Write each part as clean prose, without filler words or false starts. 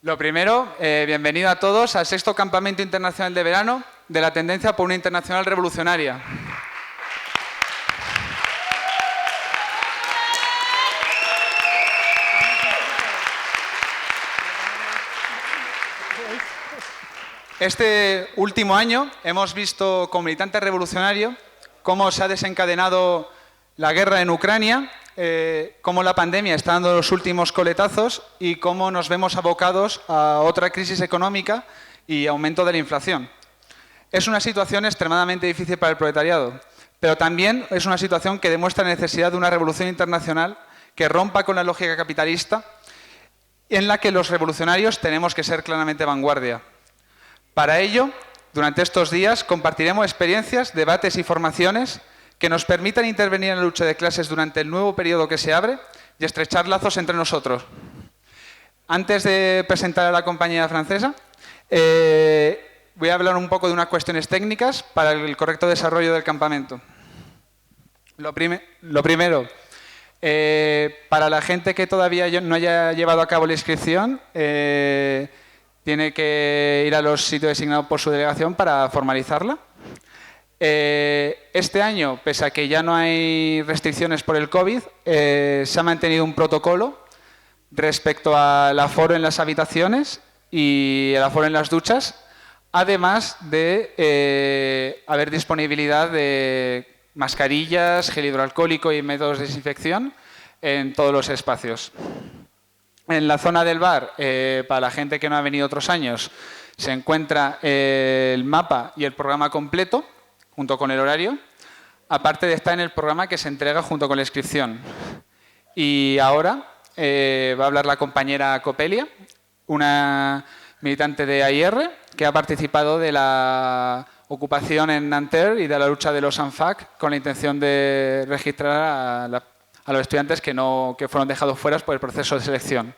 Lo primero, bienvenido a todos al 6º Campamento Internacional de Verano de la Tendencia por una Internacional Revolucionaria. Este último año hemos visto como militante revolucionario cómo se ha desencadenado la guerra en Ucrania, cómo la pandemia está dando los últimos coletazos y cómo nos vemos abocados a otra crisis económica y aumento de la inflación. Es una situación extremadamente difícil para el proletariado, pero también es una situación que demuestra la necesidad de una revolución internacional que rompa con la lógica capitalista, en la que los revolucionarios tenemos que ser claramente vanguardia. Para ello, durante estos días compartiremos experiencias, debates y formaciones que nos permitan intervenir en la lucha de clases durante el nuevo periodo que se abre y estrechar lazos entre nosotros. Antes de presentar a la compañía francesa, voy a hablar un poco de unas cuestiones técnicas para el correcto desarrollo del campamento. Lo primero, para la gente que todavía no haya llevado a cabo la inscripción, tiene que ir a los sitios designados por su delegación para formalizarla. Este año, pese a que ya no hay restricciones por el COVID, se ha mantenido un protocolo respecto al aforo en las habitaciones y el aforo en las duchas, además de haber disponibilidad de mascarillas, gel hidroalcohólico y métodos de desinfección en todos los espacios. En la zona del bar, para la gente que no ha venido otros años, se encuentra el mapa y el programa completo, junto con el horario, aparte de estar en el programa que se entrega junto con la inscripción. Y ahora va a hablar la compañera Copelia, una militante de AIR, que ha participado de la ocupación en Nanterre y de la lucha de los ANFAC con la intención de registrar a los estudiantes que fueron dejados fuera por el proceso de selección.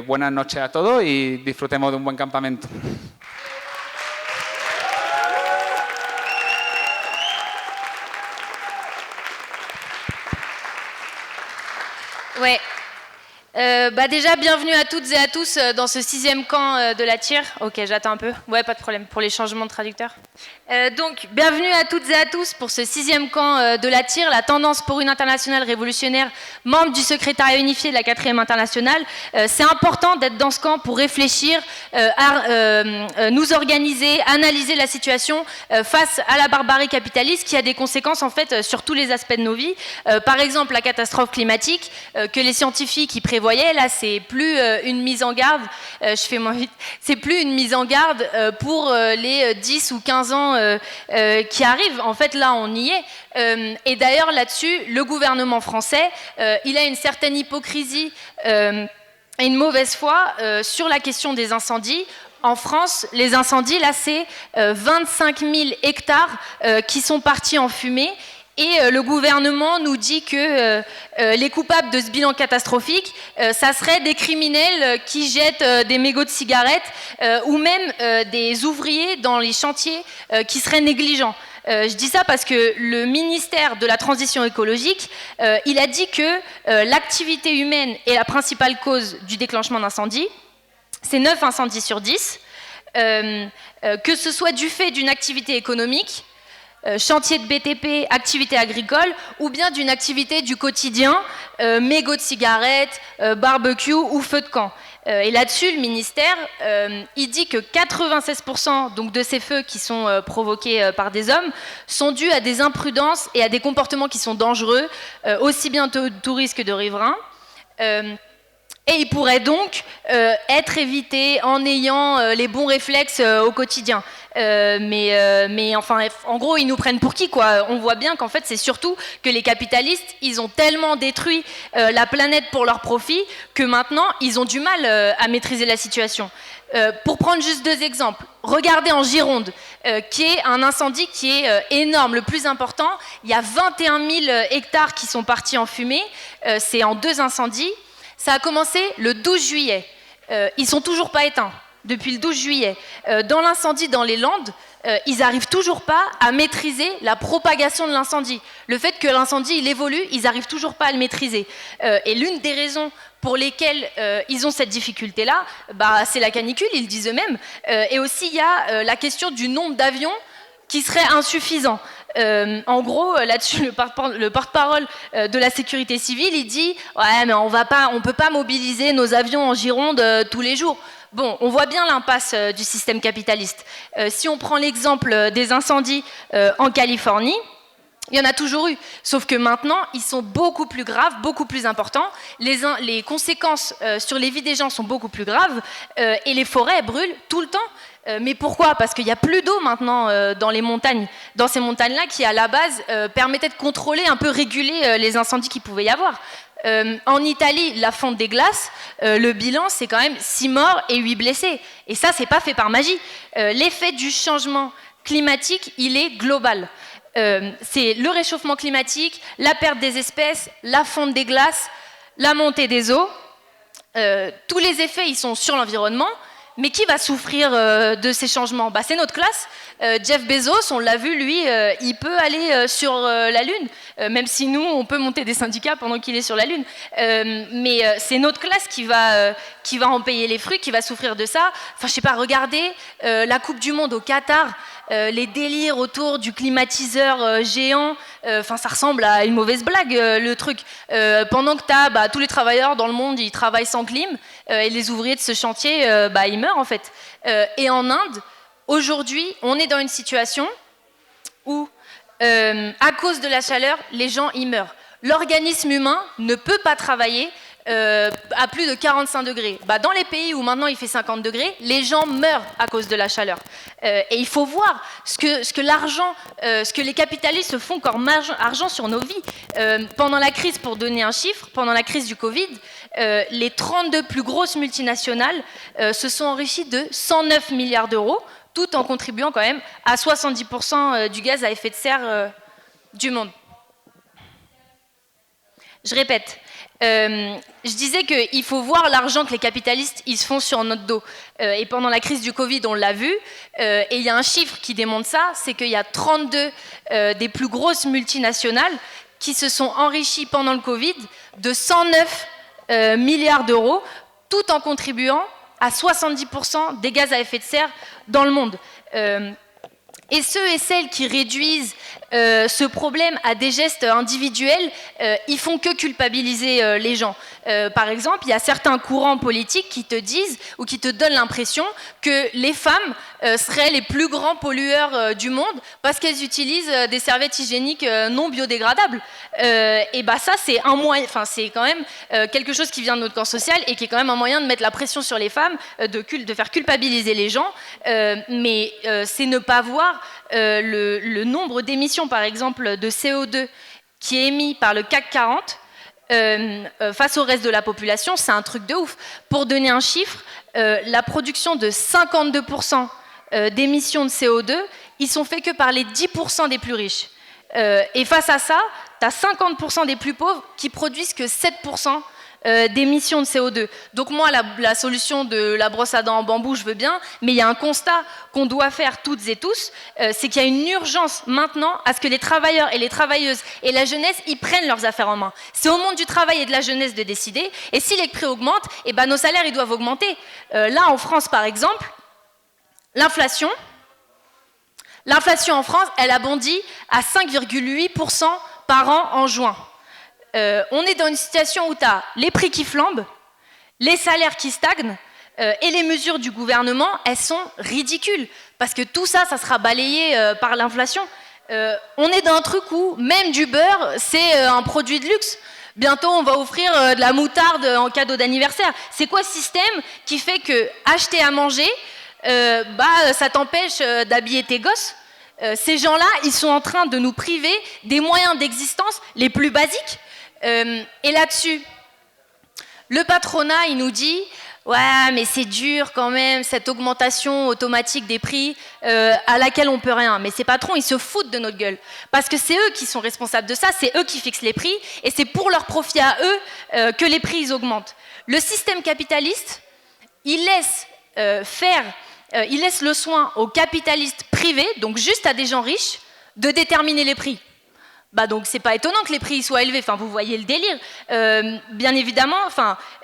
Buenas noches a todos y disfrutemos de un buen campamento. Ouais. Déjà, bienvenue à toutes et à tous dans ce 6e camp de la TIR. Ok, j'attends un peu. Ouais, pas de problème pour les changements de traducteur. Donc, bienvenue à toutes et à tous pour ce 6e camp de la TIR, la Tendance pour une internationale révolutionnaire, membre du secrétariat unifié de la 4e internationale. C'est important d'être dans ce camp pour réfléchir, nous organiser, analyser la situation face à la barbarie capitaliste qui a des conséquences en fait sur tous les aspects de nos vies. Par exemple, la catastrophe climatique que les scientifiques y prévoyaient. Là, c'est plus une mise en garde, je fais moins vite, c'est plus une mise en garde pour les 10 ou 15 ans qui arrivent. En fait, là, on y est. Et d'ailleurs, là-dessus, le gouvernement français, il a une certaine hypocrisie et une mauvaise foi sur la question des incendies. En France, les incendies, là, c'est 25 000 hectares qui sont partis en fumée. Et le gouvernement nous dit que les coupables de ce bilan catastrophique, ça serait des criminels qui jettent des mégots de cigarettes ou même des ouvriers dans les chantiers qui seraient négligents. Je dis ça parce que le ministère de la Transition écologique, il a dit que l'activité humaine est la principale cause du déclenchement d'incendies. C'est 9 incendies sur 10. Que ce soit du fait d'une activité économique, chantier de BTP, activité agricole, ou bien d'une activité du quotidien, mégots de cigarettes, barbecue ou feu de camp. Et là-dessus, le ministère, il dit que 96% donc, de ces feux qui sont provoqués par des hommes sont dus à des imprudences et à des comportements qui sont dangereux, aussi bien de touristes que de riverains. Et il pourrait donc être évité en ayant les bons réflexes au quotidien. Mais enfin, en gros, ils nous prennent pour qui, quoi? On voit bien qu'en fait, c'est surtout que les capitalistes, ils ont tellement détruit la planète pour leur profit que maintenant, ils ont du mal à maîtriser la situation. Pour prendre juste 2 exemples, regardez en Gironde, qui est un incendie qui est énorme, le plus important. Il y a 21 000 hectares qui sont partis en fumée. C'est en 2 incendies. Ça a commencé le 12 juillet. Ils ne sont toujours pas éteints depuis le 12 juillet. Dans l'incendie dans les Landes, ils n'arrivent toujours pas à maîtriser la propagation de l'incendie. Le fait que l'incendie il évolue, ils n'arrivent toujours pas à le maîtriser. Et l'une des raisons pour lesquels ils ont cette difficulté-là, c'est la canicule, ils le disent eux-mêmes. Et aussi, il y a la question du nombre d'avions qui serait insuffisant. En gros, là-dessus, le porte-parole de la sécurité civile, il dit « Ouais, mais on peut pas mobiliser nos avions en Gironde tous les jours ». Bon, on voit bien l'impasse du système capitaliste. Si on prend l'exemple des incendies en Californie, il y en a toujours eu, sauf que maintenant, ils sont beaucoup plus graves, beaucoup plus importants. Les conséquences sur les vies des gens sont beaucoup plus graves et les forêts brûlent tout le temps. Mais pourquoi ? Parce qu'il n'y a plus d'eau maintenant dans les montagnes, dans ces montagnes-là qui, à la base, permettaient de contrôler, un peu réguler les incendies qu'il pouvait y avoir. En Italie, la fonte des glaces, le bilan, c'est quand même 6 morts et 8 blessés. Et ça, c'est pas fait par magie. L'effet du changement climatique, il est global. C'est le réchauffement climatique, la perte des espèces, la fonte des glaces, la montée des eaux. Tous les effets, ils sont sur l'environnement. Mais qui va souffrir de ces changements ? C'est notre classe. Jeff Bezos, on l'a vu, lui, il peut aller sur la Lune, même si nous, on peut monter des syndicats pendant qu'il est sur la Lune. Mais c'est notre classe qui va en payer les fruits, qui va souffrir de ça. Enfin, je sais pas, regardez la Coupe du Monde au Qatar, les délires autour du climatiseur géant. Enfin, ça ressemble à une mauvaise blague, le truc. Pendant que t'as tous les travailleurs dans le monde, ils travaillent sans clim, et les ouvriers de ce chantier, ils meurent en fait. Et en Inde, aujourd'hui, on est dans une situation où, à cause de la chaleur, les gens y meurent. L'organisme humain ne peut pas travailler à plus de 45 degrés. Dans les pays où maintenant il fait 50 degrés, les gens meurent à cause de la chaleur. Et il faut voir ce que les capitalistes font comme argent sur nos vies. Pendant la crise, pour donner un chiffre, pendant la crise du Covid, les 32 plus grosses multinationales se sont enrichies de 109 milliards d'euros, tout en contribuant quand même à 70% du gaz à effet de serre du monde. Je répète, je disais qu'il faut voir l'argent que les capitalistes ils se font sur notre dos. Et pendant la crise du Covid, on l'a vu. Et il y a un chiffre qui démontre ça, c'est qu'il y a 32 des plus grosses multinationales qui se sont enrichies pendant le Covid de 109 milliards d'euros, tout en contribuant à 70% des gaz à effet de serre dans le monde. Et ceux et celles qui réduisent ce problème à des gestes individuels, ils font que culpabiliser les gens. Par exemple, il y a certains courants politiques qui te disent ou qui te donnent l'impression que les femmes seraient les plus grands pollueurs du monde parce qu'elles utilisent des serviettes hygiéniques non biodégradables. Et ça, c'est un moyen, c'est quand même quelque chose qui vient de notre camp social et qui est quand même un moyen de mettre la pression sur les femmes, de faire culpabiliser les gens. Mais c'est ne pas voir le nombre d'émissions, par exemple, de CO2 qui est émis par le CAC 40 face au reste de la population, c'est un truc de ouf. Pour donner un chiffre, la production de 52% d'émissions de CO2, ils sont faits que par les 10% des plus riches. Et face à ça, tu as 50% des plus pauvres qui produisent que 7% d'émissions de CO2. Donc moi, la solution de la brosse à dents en bambou, je veux bien, mais il y a un constat qu'on doit faire toutes et tous, c'est qu'il y a une urgence maintenant à ce que les travailleurs et les travailleuses et la jeunesse, ils prennent leurs affaires en main. C'est au monde du travail et de la jeunesse de décider, et si les prix augmentent, nos salaires, ils doivent augmenter. Là, en France, par exemple, l'inflation en France, elle a bondi à 5,8% par an en juin. On est dans une situation où tu as les prix qui flambent, les salaires qui stagnent, et les mesures du gouvernement, elles sont ridicules. Parce que tout ça, ça sera balayé par l'inflation. On est dans un truc où même du beurre, c'est un produit de luxe. Bientôt, on va offrir de la moutarde en cadeau d'anniversaire. C'est quoi ce système qui fait que acheter à manger, ça t'empêche d'habiller tes gosses ? Ces gens-là, ils sont en train de nous priver des moyens d'existence les plus basiques. Et là-dessus, le patronat, il nous dit « Ouais, mais c'est dur quand même, cette augmentation automatique des prix à laquelle on peut rien. » Mais ces patrons, ils se foutent de notre gueule. Parce que c'est eux qui sont responsables de ça, c'est eux qui fixent les prix, et c'est pour leur profit à eux que les prix ils augmentent. Le système capitaliste, il laisse il laisse le soin aux capitalistes privés, donc juste à des gens riches, de déterminer les prix. Bah donc c'est pas étonnant que les prix soient élevés. Enfin, vous voyez le délire. Bien évidemment,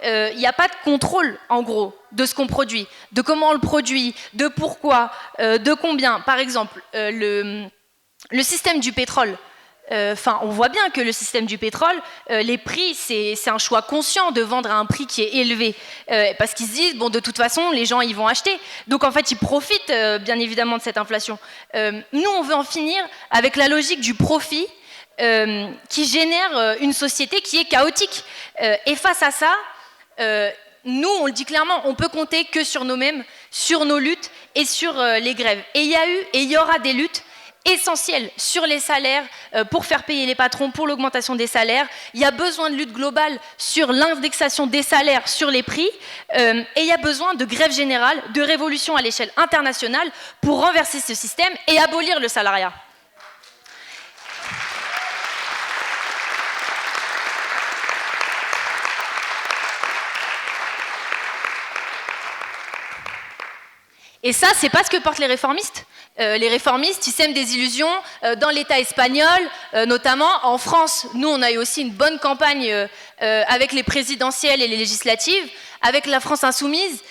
il n'y a pas de contrôle en gros de ce qu'on produit, de comment on le produit, de pourquoi, de combien. Par exemple, le système du pétrole. On voit bien que le système du pétrole, les prix, c'est un choix conscient de vendre à un prix qui est élevé. Parce qu'ils se disent, bon, de toute façon, les gens, ils vont acheter. Donc, en fait, ils profitent, bien évidemment, de cette inflation. Nous, on veut en finir avec la logique du profit qui génère une société qui est chaotique. Et face à ça, nous, on le dit clairement, on peut compter que sur nous-mêmes, sur nos luttes et sur les grèves. Et il y a eu et il y aura des luttes essentielles sur les salaires, pour faire payer les patrons, pour l'augmentation des salaires. Il y a besoin de lutte globale sur l'indexation des salaires sur les prix. Et il y a besoin de grève générale, de révolution à l'échelle internationale pour renverser ce système et abolir le salariat. Et ça, c'est pas ce que portent les réformistes. Les réformistes, ils sèment des illusions dans l'État espagnol, notamment en France. Nous, on a eu aussi une bonne campagne avec les présidentielles et les législatives, avec la France insoumise,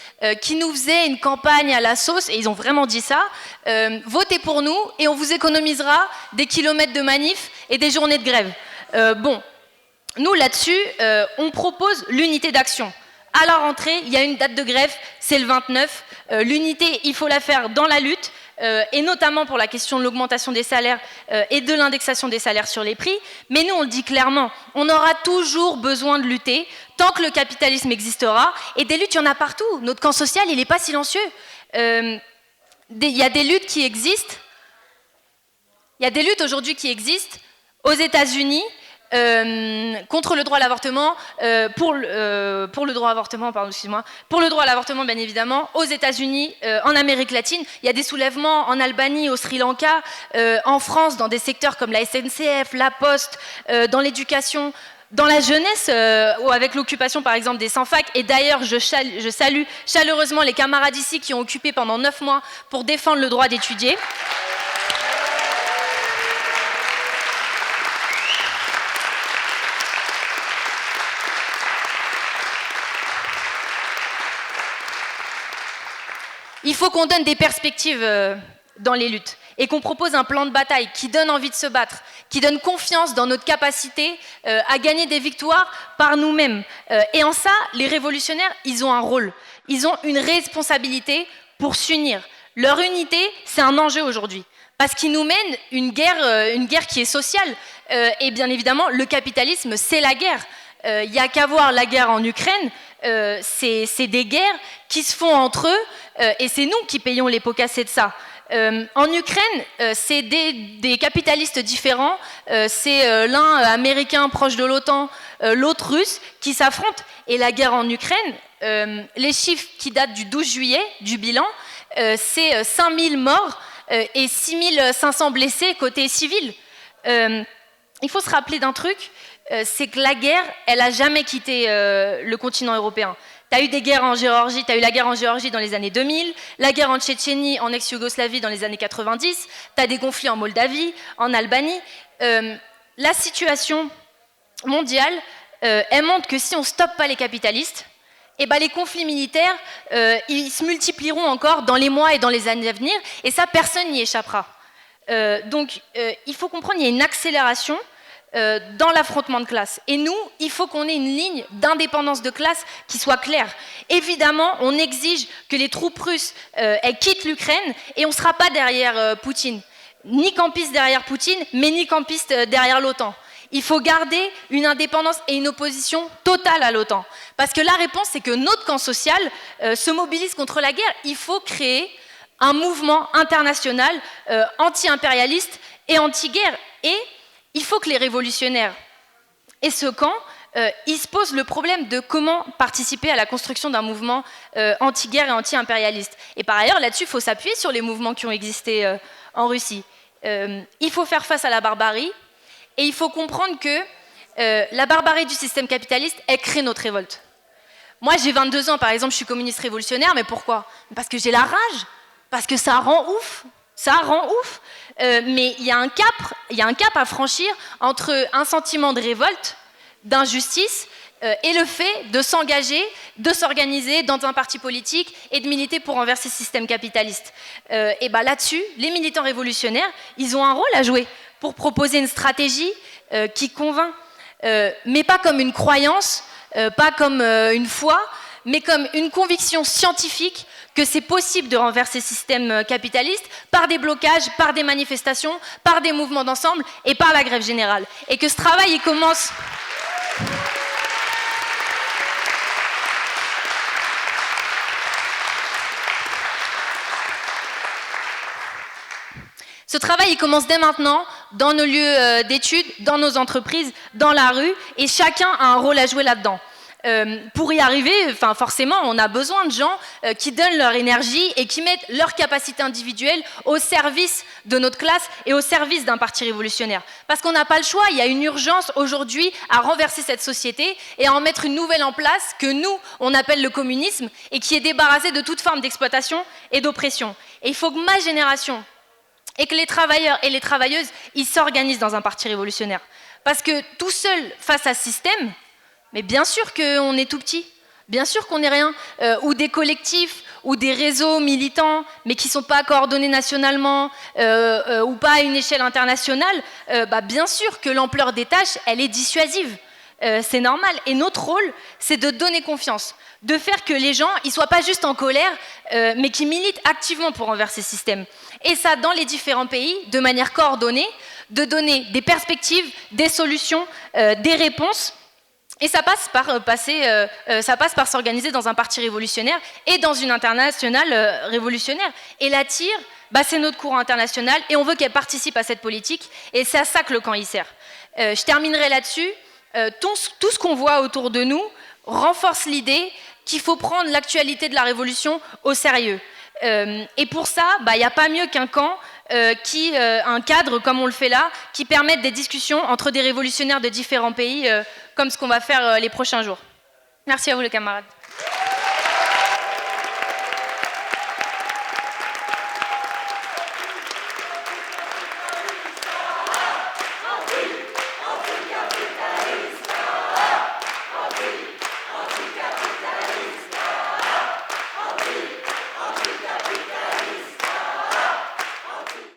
qui nous faisait une campagne à la sauce, et ils ont vraiment dit ça, votez pour nous et on vous économisera des kilomètres de manifs et des journées de grève. Nous, là-dessus, on propose l'unité d'action. À la rentrée, il y a une date de grève, c'est le 29. L'unité, il faut la faire dans la lutte, et notamment pour la question de l'augmentation des salaires et de l'indexation des salaires sur les prix. Mais nous, on le dit clairement, on aura toujours besoin de lutter tant que le capitalisme existera. Et des luttes, il y en a partout. Notre camp social, il n'est pas silencieux. Il y a des luttes qui existent. Il y a des luttes aujourd'hui qui existent aux États-Unis. Contre le droit à l'avortement, pour le droit à l'avortement, pardon, excuse-moi, pour le droit à l'avortement, bien évidemment, aux États-Unis, en Amérique latine. Il y a des soulèvements en Albanie, au Sri Lanka, en France, dans des secteurs comme la SNCF, la Poste, dans l'éducation, dans la jeunesse, ou avec l'occupation, par exemple, des sans-fac. Et d'ailleurs, je salue chaleureusement les camarades ici qui ont occupé pendant 9 mois pour défendre le droit d'étudier. Il faut qu'on donne des perspectives dans les luttes et qu'on propose un plan de bataille qui donne envie de se battre, qui donne confiance dans notre capacité à gagner des victoires par nous-mêmes. Et en ça, les révolutionnaires, ils ont un rôle. Ils ont une responsabilité pour s'unir. Leur unité, c'est un enjeu aujourd'hui. Parce qu'ils nous mènent une guerre qui est sociale. Et bien évidemment, le capitalisme, c'est la guerre. Il n'y a qu'à voir la guerre en Ukraine. C'est des guerres qui se font entre eux, et c'est nous qui payons les pots cassés de ça. En Ukraine, c'est des capitalistes différents, c'est l'un américain proche de l'OTAN, l'autre russe, qui s'affrontent. Et la guerre en Ukraine, les chiffres qui datent du 12 juillet, du bilan, c'est 5000 morts et 6500 blessés côté civil. Il faut se rappeler d'un truc, c'est que la guerre, elle n'a jamais quitté le continent européen. Tu as eu des guerres en Géorgie, tu as eu la guerre en Géorgie dans les années 2000, la guerre en Tchétchénie, en ex-Yougoslavie dans les années 90, tu as des conflits en Moldavie, en Albanie. La situation mondiale, elle montre que si on ne stoppe pas les capitalistes, eh ben les conflits militaires, ils se multiplieront encore dans les mois et dans les années à venir, et ça, personne n'y échappera. Donc, il faut comprendre, il y a une accélération dans l'affrontement de classe. Et nous, il faut qu'on ait une ligne d'indépendance de classe qui soit claire. Évidemment, on exige que les troupes russes elles quittent l'Ukraine et on ne sera pas derrière Poutine. Ni campiste derrière Poutine, mais ni campiste derrière l'OTAN. Il faut garder une indépendance et une opposition totale à l'OTAN. Parce que la réponse, c'est que notre camp social se mobilise contre la guerre. Il faut créer un mouvement international anti-impérialiste et anti-guerre. Et il faut que les révolutionnaires et ce camp, ils se posent le problème de comment participer à la construction d'un mouvement anti-guerre et anti-impérialiste. Et par ailleurs, là-dessus, il faut s'appuyer sur les mouvements qui ont existé en Russie. Il faut faire face à la barbarie et il faut comprendre que la barbarie du système capitaliste, elle crée notre révolte. Moi, j'ai 22 ans, par exemple, je suis communiste révolutionnaire, mais pourquoi ? Parce que j'ai la rage, parce que ça rend ouf. Ça rend ouf. Mais il y a un cap à franchir entre un sentiment de révolte, d'injustice, et le fait de s'engager, de s'organiser dans un parti politique et de militer pour renverser ce système capitaliste. Et ben là-dessus, les militants révolutionnaires, ils ont un rôle à jouer pour proposer une stratégie qui convainc, mais pas comme une croyance, pas comme une foi, mais comme une conviction scientifique que c'est possible de renverser ce système capitaliste par des blocages, par des manifestations, par des mouvements d'ensemble et par la grève générale. Et que ce travail, il commence... Ce travail, il commence dès maintenant, dans nos lieux d'études, dans nos entreprises, dans la rue, et chacun a un rôle à jouer là-dedans. Pour y arriver, forcément, on a besoin de gens qui donnent leur énergie et qui mettent leur capacité individuelle au service de notre classe et au service d'un parti révolutionnaire. Parce qu'on n'a pas le choix, il y a une urgence aujourd'hui à renverser cette société et à en mettre une nouvelle en place que nous, on appelle le communisme et qui est débarrassée de toute forme d'exploitation et d'oppression. Et il faut que ma génération et que les travailleurs et les travailleuses, ils s'organisent dans un parti révolutionnaire. Parce que tout seul face à ce système, mais bien sûr qu'on est tout petit, bien sûr qu'on n'est rien, ou des collectifs, ou des réseaux militants, mais qui ne sont pas coordonnés nationalement, ou pas à une échelle internationale, bien sûr que l'ampleur des tâches, elle est dissuasive. C'est normal. Et notre rôle, c'est de donner confiance, de faire que les gens ne soient pas juste en colère, mais qu'ils militent activement pour renverser ce système. Et ça, dans les différents pays, de manière coordonnée, de donner des perspectives, des solutions, des réponses. Et ça passe par s'organiser dans un parti révolutionnaire et dans une internationale révolutionnaire. Et la TIR, c'est notre courant international et on veut qu'elle participe à cette politique. Et c'est à ça que le camp y sert. Je terminerai là-dessus. Tout ce qu'on voit autour de nous renforce l'idée qu'il faut prendre l'actualité de la révolution au sérieux. Et pour ça, il n'y a pas mieux qu'un camp, un cadre comme on le fait là, qui permette des discussions entre des révolutionnaires de différents pays, comme ce qu'on va faire les prochains jours. Merci à vous les camarades.